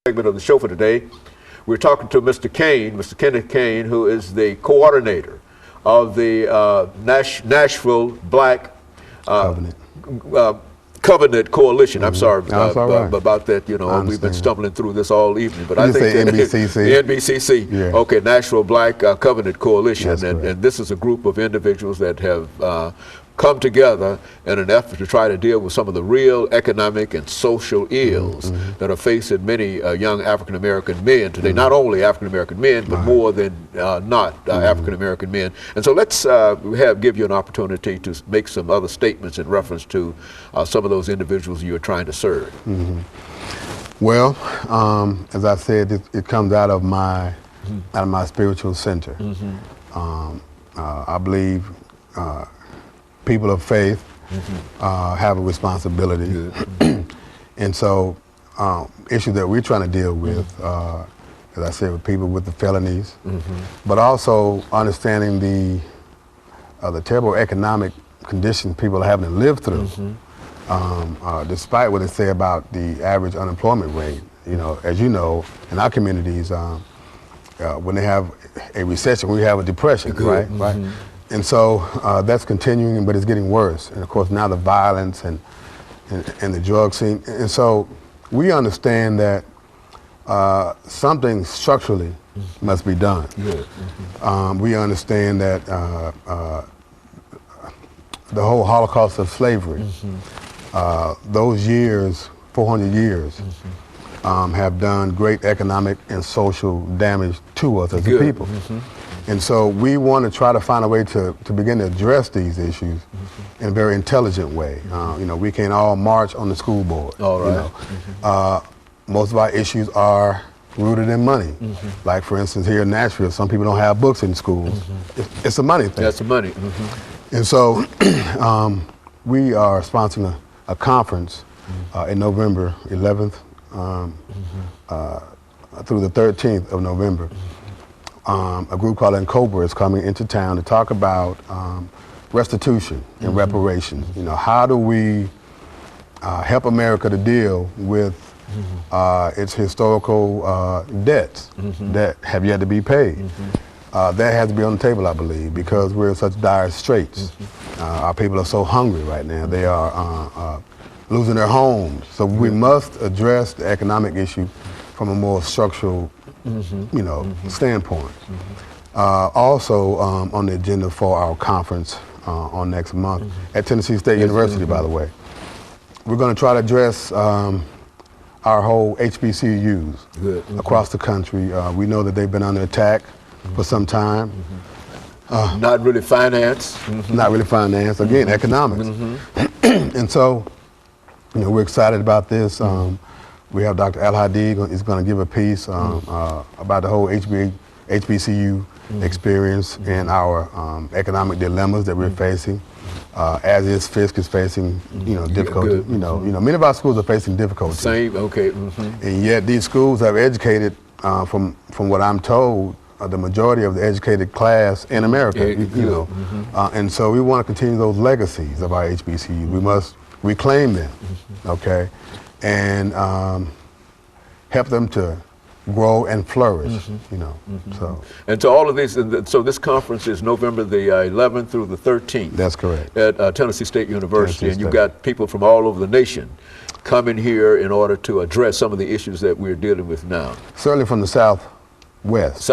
Segment of the show for today. We're talking to Mr. Kenneth Caine, who is the coordinator of the Nashville Black Covenant Coalition. I'm sorry about that. You know, we've been stumbling through this all evening, but I think NBCC. NBCC. Yeah. Okay, Nashville Black Covenant Coalition, and this is a group of individuals that have come together in an effort to try to deal with some of the real economic and social ills that are facing many young African American men today. Not only African American men, but more than not African American men. And so let's give you an opportunity to make some other statements in reference to some of those individuals you are trying to serve. Well, as I said, it comes out of my spiritual center. I believe people of faith have a responsibility. And so issues that we're trying to deal with, as I said, with people with the felonies, but also understanding the terrible economic conditions people are having to live through, despite what they say about the average unemployment rate. You know, as you know, in our communities, when they have a recession, we have a depression, right? And so that's continuing, but it's getting worse. And of course now the violence and the drug scene. And so we understand that something structurally must be done. We understand that the whole Holocaust of slavery, those years, 400 years, have done great economic and social damage to us as a people. And so we want to try to find a way to begin to address these issues in a very intelligent way. You know, we can't all march on the school board. You know? Most of our issues are rooted in money. Like, for instance, here in Nashville, some people don't have books in schools. It's a money thing. That's the money. And so we are sponsoring a conference in November 11th through the 13th of November. A group called Cobra is coming into town to talk about restitution and reparations. You know, how do we help America to deal with its historical debts that have yet to be paid? That has to be on the table, I believe, because we're in such dire straits. Our people are so hungry right now. They are losing their homes. So we must address the economic issue from a more structural you know, standpoint. Also on the agenda for our conference on next month at Tennessee State University, by the way, we're going to try to address our whole HBCUs across the country. We know that they've been under attack for some time. Not really finance. Not really finance. Again, economics. And so, you know, we're excited about this. We have Dr. Al-Hadi is going to give a piece about the whole HBCU experience and our economic dilemmas that we're facing, as is Fisk is facing, you know, difficulty. You know, many of our schools are facing difficulty. Same, okay. And yet these schools have educated, from what I'm told, the majority of the educated class in America. You know, and so we want to continue those legacies of our HBCUs. We must reclaim them, okay? And help them to grow and flourish, you know. So. And to all of these, so this conference is November the 11th through the 13th. That's correct. At Tennessee State University, and you've got people from all over the nation coming here in order to address some of the issues that we're dealing with now. Certainly from the Southwest.